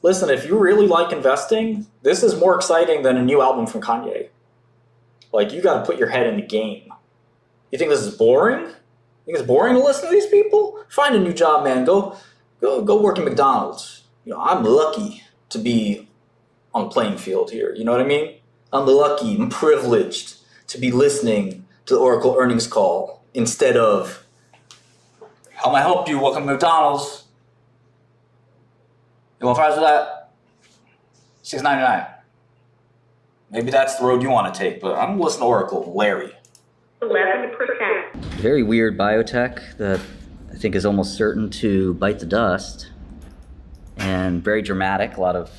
Listen, if you really like investing, this is more exciting than a new album from Kanye. Like, you got to put your head in the game. You think this is boring? You think it's boring to listen to these people? Find a new job, man. Go work at McDonald's. You know, I'm lucky to be on the playing field here. You know what I mean? I'm lucky, I'm privileged to be listening to the Oracle earnings call instead of, how may I help you? Welcome to McDonald's. You want fries with that? $6.99. Maybe that's the road you want to take, but I'm listening to Oracle, Larry. 11%. Very weird biotech that I think is almost certain to bite the dust, and very dramatic. A lot of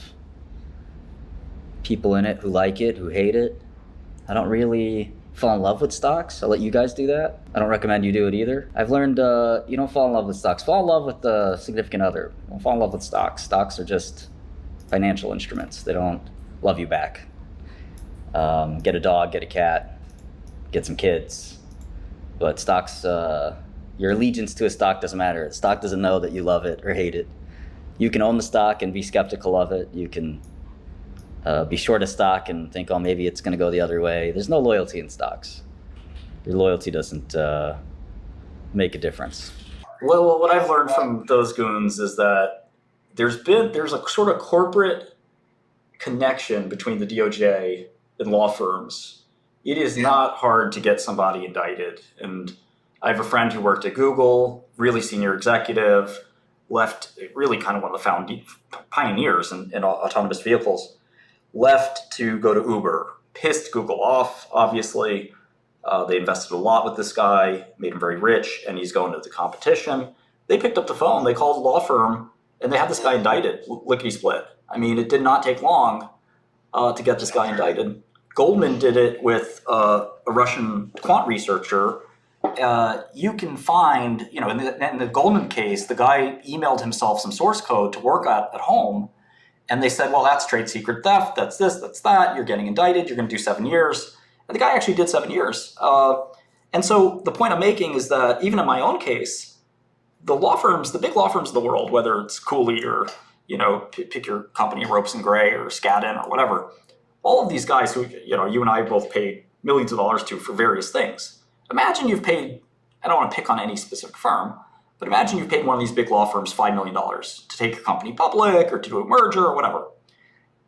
people in it who like it, who hate it. I don't really fall in love with stocks. I'll let you guys do that. I don't recommend you do it either. I've learned you don't fall in love with stocks. Fall in love with the significant other. Don't fall in love with stocks. Stocks are just financial instruments. They don't love you back. Get a dog, get a cat, get some kids. But stocks, your allegiance to a stock doesn't matter. A stock doesn't know that you love it or hate it. You can own the stock and be skeptical of it. You can be short a stock and think, oh, maybe it's going to go the other way. There's no loyalty in stocks. Your loyalty doesn't make a difference. Well, what I've learned from those goons is that there's a sort of corporate connection between the DOJ and law firms. It is not hard to get somebody indicted. And I have a friend who worked at Google, really senior executive, left really kind of one of the pioneers in autonomous vehicles, left to go to Uber, pissed Google off, obviously. They invested a lot with this guy, made him very rich, and he's going to the competition. They picked up the phone, they called a law firm, and they had this guy indicted, lickety-split. I mean, it did not take long to get this guy indicted. Goldman did it with a Russian quant researcher. You can find, you know, in the Goldman case, the guy emailed himself some source code to work at home, and they said, well, that's trade secret theft, that's this, that's that, you're getting indicted, you're going to do 7 years. And the guy actually did 7 years. And so the point I'm making is that even in my own case, the law firms, the big law firms of the world, whether it's Cooley or, you know, pick your company, Ropes and Gray or Skadden or whatever, all of these guys who, you know, you and I both paid millions of dollars to for various things. Imagine you've paid, I don't want to pick on any specific firm, but imagine you've paid one of these big law firms $5 million to take your company public or to do a merger or whatever.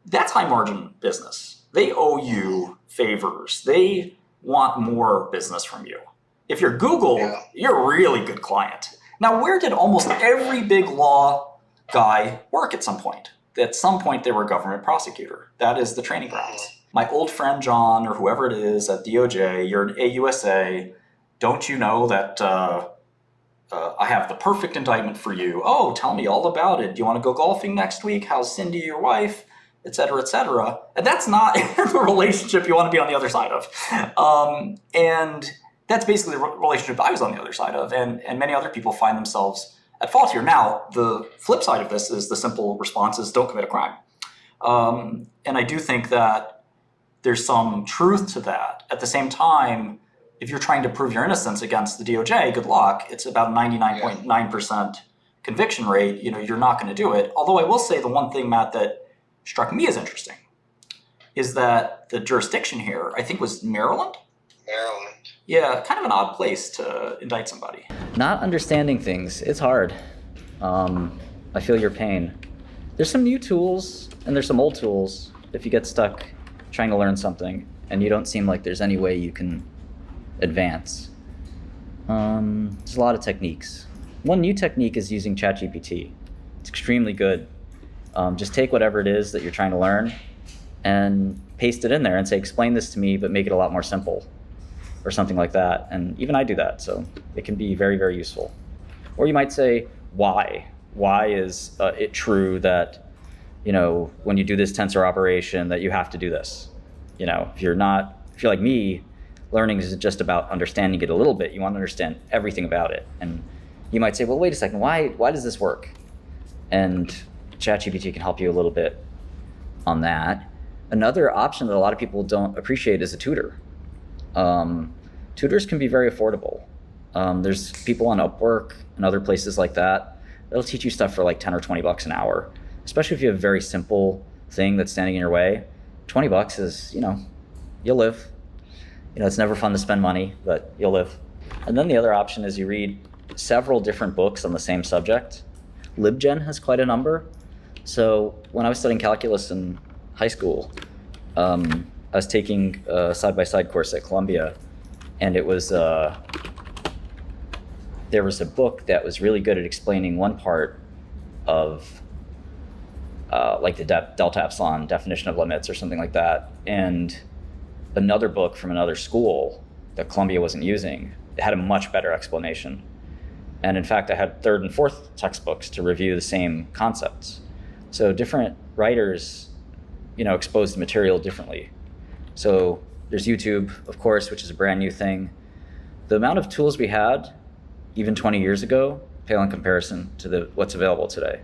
That's high margin business. They owe you favors. They want more business from you. If you're Google, you're a really good client. Now, where did almost every big law guy work at some point? At some point, they were a government prosecutor. That is the training grounds. My old friend John, or whoever it is at DOJ, you're an AUSA. Don't you know that I have the perfect indictment for you? Oh, tell me all about it. Do you want to go golfing next week? How's Cindy, your wife? Et cetera, et cetera. And that's not the relationship you want to be on the other side of. And that's basically the relationship I was on the other side of. And many other people find themselves at fault here. Now, the flip side of this is the simple response is don't commit a crime. And I do think that there's some truth to that. At the same time, if you're trying to prove your innocence against the DOJ, good luck. It's about 99.9% conviction rate. You know, you're not going to do it. Although I will say the one thing, Matt, that struck me as interesting is that the jurisdiction here, I think, was Maryland. Maryland. Yeah, kind of an odd place to indict somebody. Not understanding things, it's hard. I feel your pain. There's some new tools and there's some old tools if you get stuck trying to learn something and you don't seem like there's any way you can advance. There's a lot of techniques. One new technique is using ChatGPT. It's extremely good. Just take whatever it is that you're trying to learn and paste it in there and say, explain this to me, but make it a lot more simple or something like that. And even I do that, so it can be very, very useful. Or you might say, why? Why is it true that, you know, when you do this tensor operation that you have to do this? You know, if you're like me, learning is just about understanding it a little bit. You want to understand everything about it. And you might say, well, wait a second, why does this work? And ChatGPT can help you a little bit on that. Another option that a lot of people don't appreciate is a tutor. Tutors can be very affordable. There's people on Upwork and other places like that that'll teach you stuff for like 10 or 20 bucks an hour. especially if you have a very simple thing that's standing in your way. $20 is, you'll live. It's never fun to spend money, but you'll live. And then the other option is you read several different books on the same subject. LibGen has quite a number. So when I was studying calculus in high school, I was taking a side-by-side course at Columbia, and it was there was a book that was really good at explaining one part of like the delta epsilon definition of limits or something like that, and another book from another school that Columbia wasn't using, it had a much better explanation. And in fact, I had third and fourth textbooks to review the same concepts. So different writers, expose the material differently. So there's YouTube, of course, which is a brand new thing. The amount of tools we had, even 20 years ago, pale in comparison to what's available today.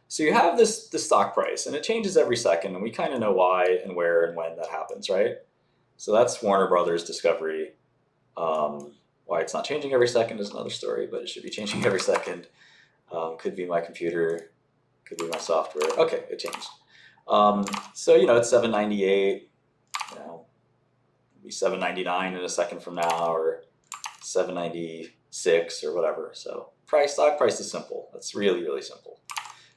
So you have the stock price, and it changes every second, and we kind of know why and where and when that happens, right? So that's Warner Brothers Discovery. Why it's not changing every second is another story, but it should be changing every second. Could be my computer, could be my software. Okay, it changed. So it's $7.98. It'll be $7.99 in a second from now, or $7.96 or whatever. So stock price is simple. That's really, really simple.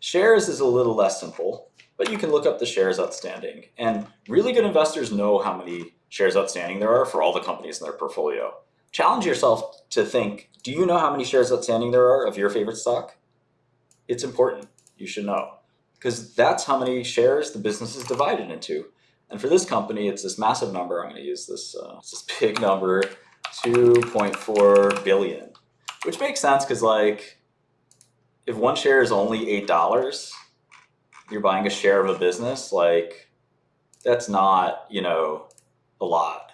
Shares is a little less simple, but you can look up the shares outstanding. And really good investors know how many shares outstanding there are for all the companies in their portfolio. Challenge yourself to think, do you know how many shares outstanding there are of your favorite stock? It's important. You should know. Because that's how many shares the business is divided into. And for this company, it's this massive number. I'm going to use this big number, 2.4 billion, which makes sense because if one share is only $8, you're buying a share of a business, that's not, a lot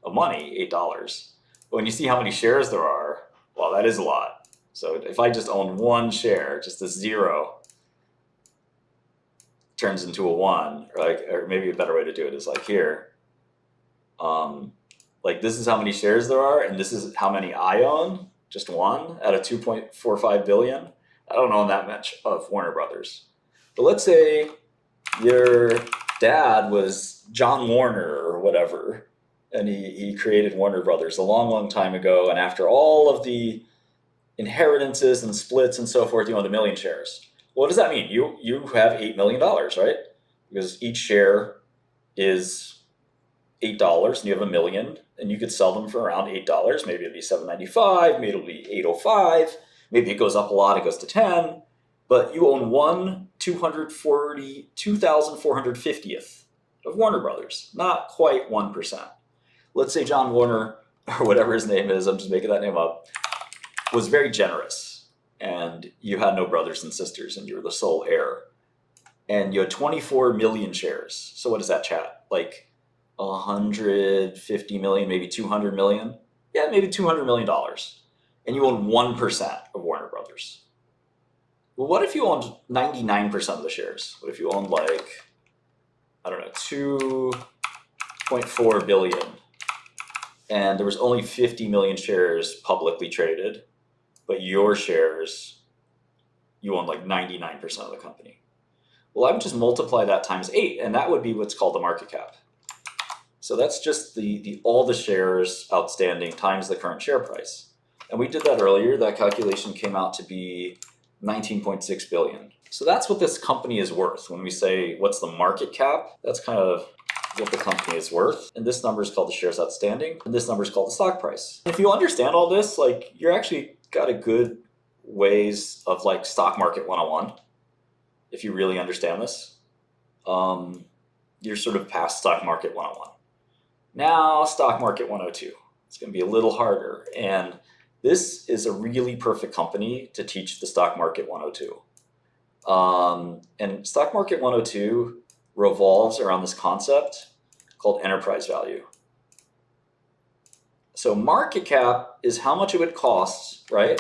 of money, $8. But when you see how many shares there are, well, that is a lot. So if I just own one share, just a zero turns into a one, or maybe a better way to do it is here. This is how many shares there are, and this is how many I own, just one out of 2.45 billion. I don't own that much of Warner Brothers. But let's say your dad was John Warner or whatever, and he created Warner Brothers a long, long time ago, and after all of the inheritances and splits and so forth, you owned 1 million shares. What does that mean? You have $8 million, right? Because each share is $8, and you have 1 million, and you could sell them for around $8. Maybe it'll be $7.95, maybe it'll be $8.05, maybe it goes up a lot, it goes to 10, but you own 2,450th of Warner Brothers, not quite 1%. Let's say John Warner, or whatever his name is, I'm just making that name up, was very generous, and you had no brothers and sisters, and you were the sole heir, and you had 24 million shares. So what does that chat? 150 million, maybe 200 million? Yeah, maybe $200 million. And you own 1% of Warner Brothers. Well, what if you owned 99% of the shares? What if you owned 2.4 billion, and there was only 50 million shares publicly traded, but your shares, you own 99% of the company? Well, I would just multiply that times 8, and that would be what's called the market cap. So that's just all the shares outstanding times the current share price. And we did that earlier. That calculation came out to be 19.6 billion. So that's what this company is worth. When we say, what's the market cap? That's kind of what the company is worth. And this number is called the shares outstanding. And this number is called the stock price. If you understand all this, you're actually got a good ways of stock market 101. If you really understand this, you're sort of past stock market 101. Now, stock market 102. It's going to be a little harder. And this is a really perfect company to teach the stock market 102. And stock market 102 revolves around this concept called enterprise value. So market cap is how much it would cost, right,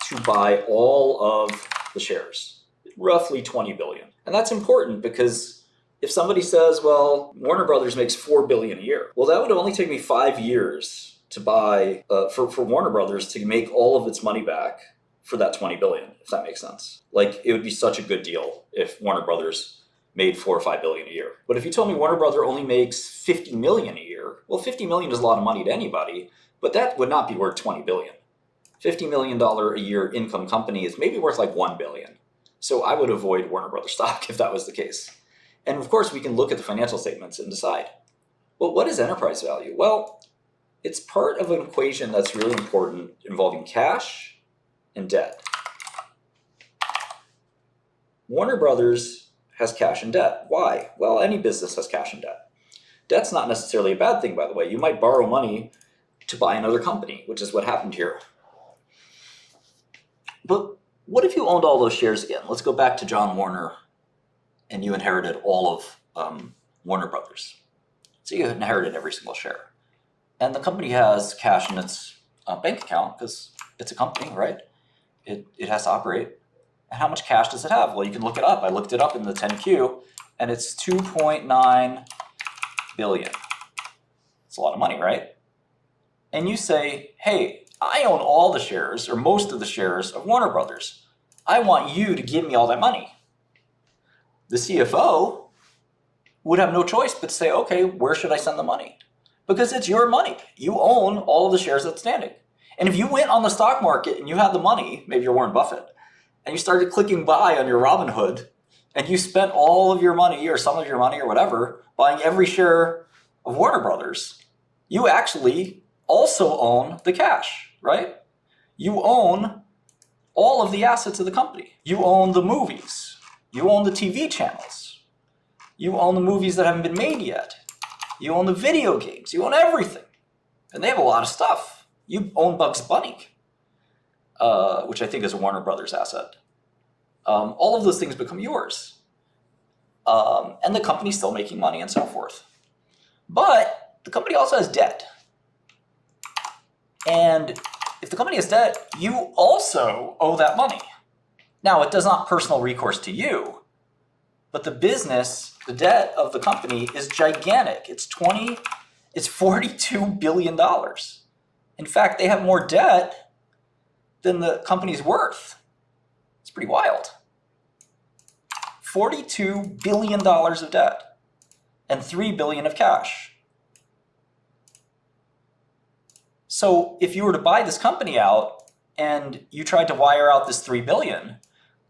to buy all of the shares, roughly 20 billion. And that's important because if somebody says, well, Warner Brothers makes 4 billion a year, well, that would only take me 5 years to buy, for Warner Brothers to make all of its money back for that 20 billion, if that makes sense. Like, it would be such a good deal if Warner Brothers made 4 or 5 billion a year. But if you told me Warner Brother only makes 50 million a year, well, 50 million is a lot of money to anybody, but that would not be worth 20 billion. $50 million a year income company is maybe worth like 1 billion. So I would avoid Warner Brothers stock if that was the case. And of course, we can look at the financial statements and decide, well, what is enterprise value? Well, it's part of an equation that's really important involving cash and debt. Warner Brothers has cash and debt. Why? Well, any business has cash and debt. Debt's not necessarily a bad thing, by the way. You might borrow money to buy another company, which is what happened here. But what if you owned all those shares again? Let's go back to John Warner and you inherited all of Warner Brothers. So you inherited every single share. And the company has cash in its bank account because it's a company, right? It has to operate. And how much cash does it have? Well, you can look it up. I looked it up in the 10Q, and it's 2.9 billion. It's a lot of money, right? And you say, hey, I own all the shares or most of the shares of Warner Brothers. I want you to give me all that money. The CFO would have no choice but to say, okay, where should I send the money? Because it's your money. You own all of the shares outstanding. And if you went on the stock market and you had the money, maybe you're Warren Buffett, and you started clicking buy on your Robinhood, and you spent all of your money or some of your money or whatever buying every share of Warner Brothers, you actually also own the cash, right? You own all of the assets of the company. You own the movies. You own the TV channels. You own the movies that haven't been made yet. You own the video games. You own everything. And they have a lot of stuff. You own Bugs Bunny, which I think is a Warner Brothers asset. All of those things become yours. And the company's still making money and so forth. But the company also has debt. And if the company has debt, you also owe that money. Now, it does not personal recourse to you, but the business, the debt of the company is gigantic. It's $42 billion. In fact, they have more debt than the company's worth. It's pretty wild. $42 billion of debt and $3 billion of cash. So if you were to buy this company out and you tried to wire out this $3 billion,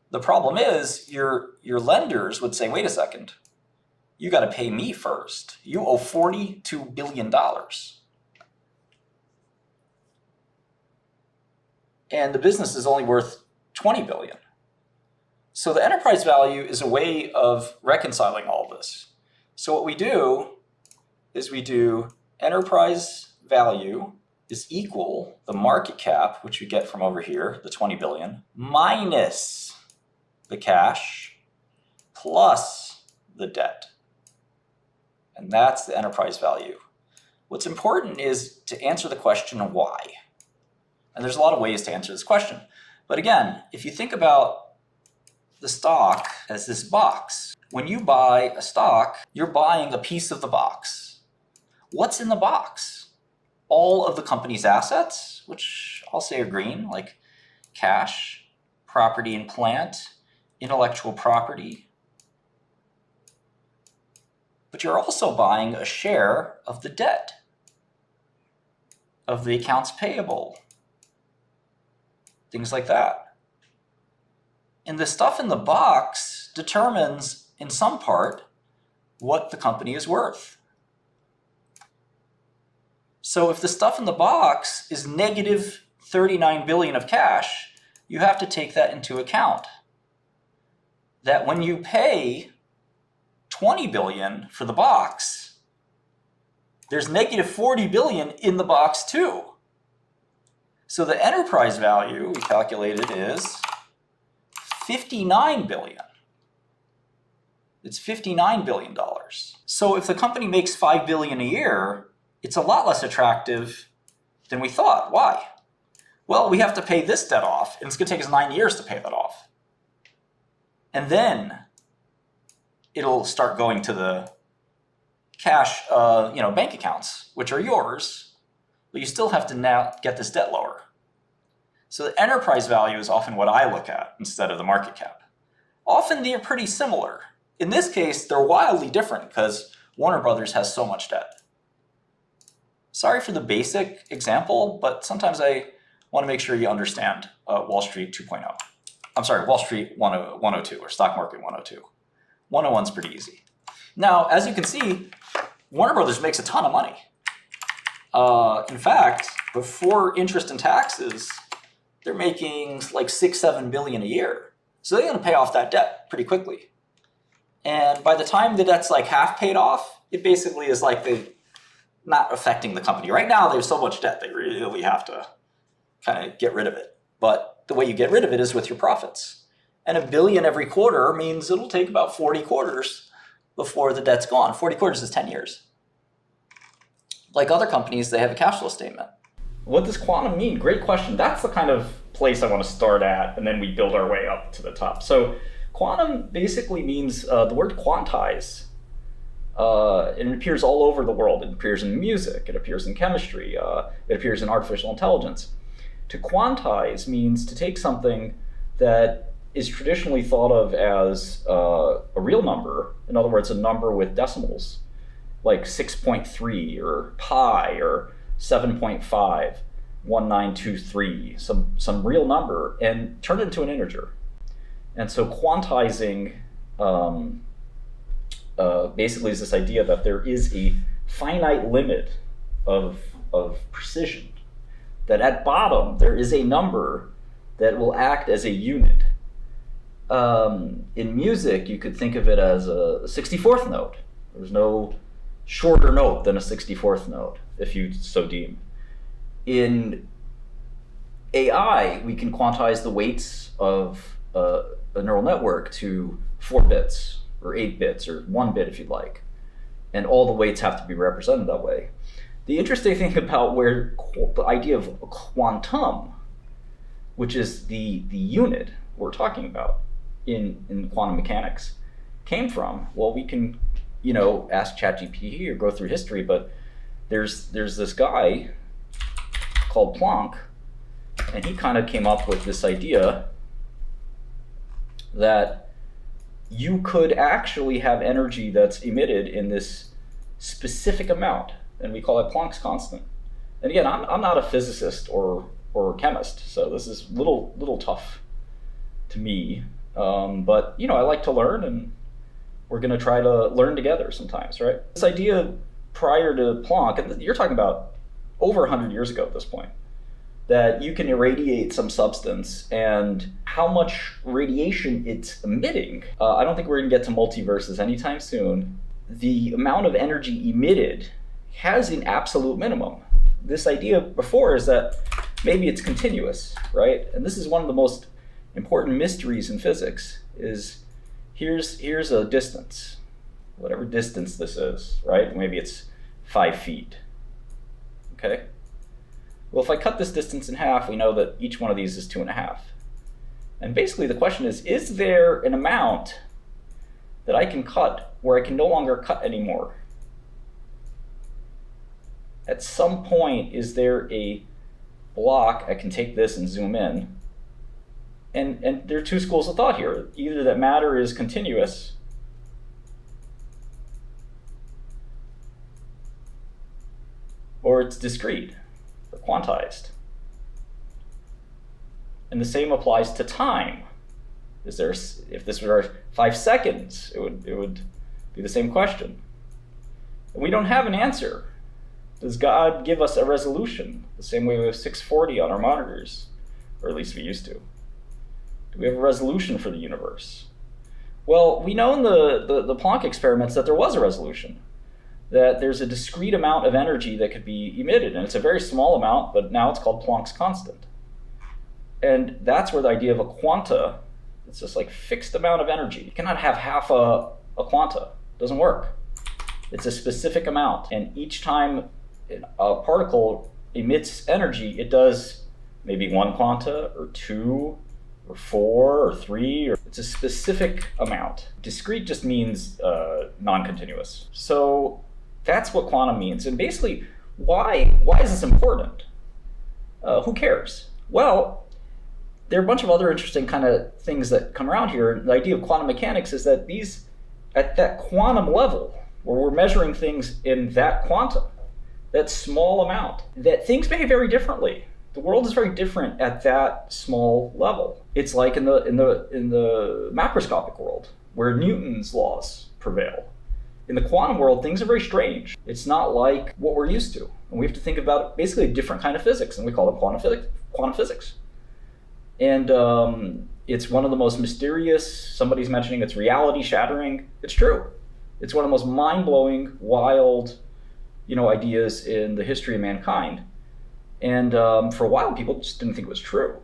the problem is your lenders would say, wait a second, you got to pay me first. You owe $42 billion. And the business is only worth $20 billion. So the enterprise value is a way of reconciling all of this. So what we do is we do enterprise value is equal the market cap, which we get from over here, the 20 billion, minus the cash plus the debt. And that's the enterprise value. What's important is to answer the question why. And there's a lot of ways to answer this question. But again, if you think about the stock as this box, when you buy a stock, you're buying a piece of the box. What's in the box? All of the company's assets, which I'll say are green, like cash, property and plant, intellectual property. But you're also buying a share of the debt, of the accounts payable, things like that. And the stuff in the box determines, in some part, what the company is worth. So if the stuff in the box is negative 39 billion of cash, you have to take that into account. That when you pay 20 billion for the box, there's negative 40 billion in the box too. So the enterprise value we calculated is 59 billion. It's $59 billion. So if the company makes 5 billion a year, it's a lot less attractive than we thought. Why? Well, we have to pay this debt off, and it's going to take us 9 years to pay that off. And then it'll start going to the cash, bank accounts, which are yours, but you still have to now get this debt lower. So the enterprise value is often what I look at instead of the market cap. Often they're pretty similar. In this case, they're wildly different because Warner Brothers has so much debt. Sorry for the basic example, but sometimes I want to make sure you understand Wall Street 2.0. I'm sorry, Wall Street 102 or Stock Market 102. 101 is pretty easy. Now, as you can see, Warner Brothers makes a ton of money. In fact, before interest and taxes, they're making like $6-7 billion a year. So they're going to pay off that debt pretty quickly. And by the time the debt's like half paid off, it basically is like they not affecting the company. Right now, there's so much debt, they really have to kind of get rid of it. But the way you get rid of it is with your profits. And $1 billion every quarter means it'll take about 40 quarters before the debt's gone. 40 quarters is 10 years. Like other companies, they have a cash flow statement. What does quantum mean? Great question. That's the kind of place I want to start at, and then we build our way up to the top. So quantum basically means the word quantize. It appears all over the world. It appears in music. It appears in chemistry. It appears in artificial intelligence. To quantize means to take something that is traditionally thought of as a real number, in other words, a number with decimals, like 6.3 or pi or 7.5, 1923, some real number, and turn it into an integer. And so quantizing basically is this idea that there is a finite limit of precision, that at bottom there is a number that will act as a unit. In music, you could think of it as a 64th note. There's no shorter note than a 64th note, if you so deem. In AI, we can quantize the weights of a neural network to 4 bits, or 8 bits, or 1 bit if you'd like. And all the weights have to be represented that way. The interesting thing about where the idea of quantum, which is the unit we're talking about in quantum mechanics, came from, well, we can, ask ChatGPT or go through history, but there's this guy called Planck, and he kind of came up with this idea that you could actually have energy that's emitted in this specific amount, and we call it Planck's constant. And again, I'm not a physicist or chemist, so this is little tough to me. But I like to learn, and we're going to try to learn together sometimes, right? This idea prior to Planck, and you're talking about over 100 years ago at this point, that you can irradiate some substance and how much radiation it's emitting. I don't think we're going to get to multiverses anytime soon. The amount of energy emitted has an absolute minimum. This idea before is that maybe it's continuous, right? And this is one of the most important mysteries in physics, is here's a distance, whatever distance this is, right? Maybe it's 5 feet, okay? Well, if I cut this distance in half, we know that each one of these is 2.5. And basically the question is there an amount that I can cut where I can no longer cut anymore? At some point, is there a block, I can take this and zoom in, and there are 2 schools of thought here. Either that matter is continuous, or it's discrete, or quantized. And the same applies to time. If this were 5 seconds, it would be the same question. We don't have an answer. Does God give us a resolution the same way we have 640 on our monitors, or at least we used to? Do we have a resolution for the universe? Well, we know in the Planck experiments that there was a resolution, that there's a discrete amount of energy that could be emitted, and it's a very small amount, but now it's called Planck's constant. And that's where the idea of a quanta, it's just like fixed amount of energy. You cannot have half a quanta. It doesn't work. It's a specific amount, and each time a particle emits energy, it does maybe 1 quanta, or 2, or 4, or 3, or it's a specific amount. Discrete just means non-continuous. So that's what quantum means. And basically, why is this important? Who cares? Well, there are a bunch of other interesting kind of things that come around here. The idea of quantum mechanics is that these, at that quantum level, where we're measuring things in that quantum, that small amount, that things behave very differently. The world is very different at that small level. It's like in the macroscopic world, where Newton's laws prevail. In the quantum world, things are very strange. It's not like what we're used to. And we have to think about basically a different kind of physics, and we call it quantum physics. And it's one of the most mysterious, somebody's mentioning it's reality shattering. It's true. It's one of the most mind-blowing, wild, ideas in the history of mankind. And for a while, people just didn't think it was true.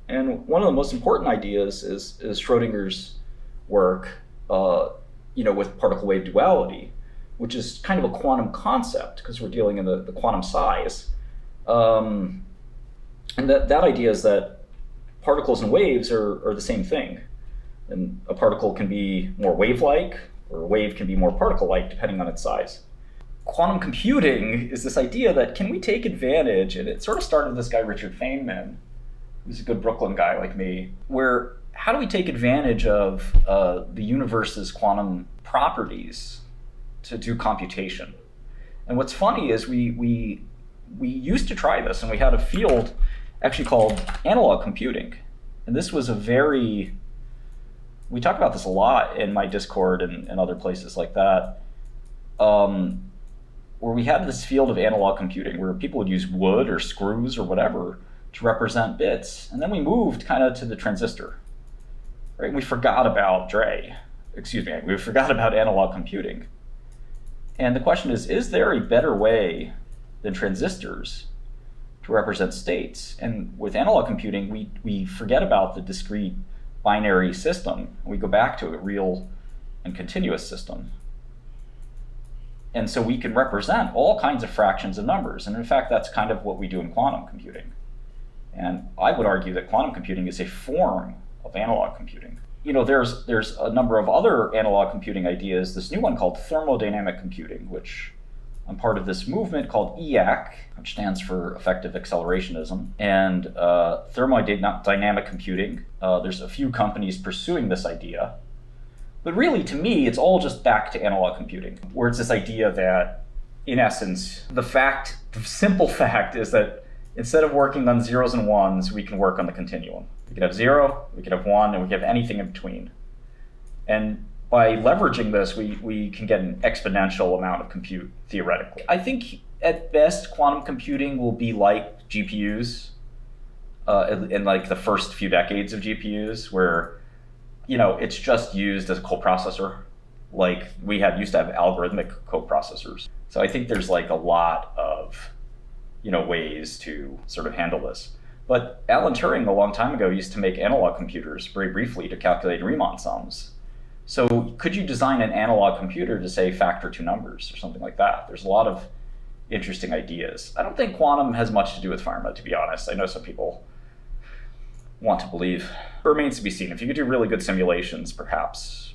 And one of the most important ideas is Schrodinger's work, with particle wave duality, which is kind of a quantum concept because we're dealing in the quantum size. And that idea is that particles and waves are the same thing. And a particle can be more wave-like, or a wave can be more particle-like, depending on its size. Quantum computing is this idea that can we take advantage, and it sort of started with this guy, Richard Feynman, who's a good Brooklyn guy like me, where how do we take advantage of the universe's quantum properties to do computation? And what's funny is we used to try this, and we had a field actually called analog computing. And this was we talk about this a lot in my Discord and other places like that, where we had this field of analog computing where people would use wood or screws or whatever to represent bits. And then we moved kind of to the transistor, right? We forgot about we forgot about analog computing. And the question is there a better way than transistors to represent states? And with analog computing, we forget about the discrete binary system. We go back to a real and continuous system. And so we can represent all kinds of fractions of numbers. And in fact, that's kind of what we do in quantum computing. And I would argue that quantum computing is a form of analog computing. There's a number of other analog computing ideas. This new one called thermodynamic computing, which I'm part of this movement called 𝗥, which stands for effective accelerationism, and thermodynamic computing. There's a few companies pursuing this idea. But really, to me, it's all just back to analog computing, where it's this idea that, in essence, the simple fact is that instead of working on zeros and ones, we can work on the continuum. We could have 0, we could have 1, and we could have anything in between. And by leveraging this, we can get an exponential amount of compute, theoretically. I think, at best, quantum computing will be like GPUs in like the first few decades of GPUs, where it's just used as a coprocessor. Like we used to have algorithmic coprocessors. So I think there's like a lot of ways to sort of handle this. But Alan Turing a long time ago used to make analog computers very briefly to calculate Riemann sums. So could you design an analog computer to say factor two numbers or something like that? There's a lot of interesting ideas. I don't think quantum has much to do with pharma, to be honest. I know some people want to believe. It remains to be seen. If you could do really good simulations, perhaps.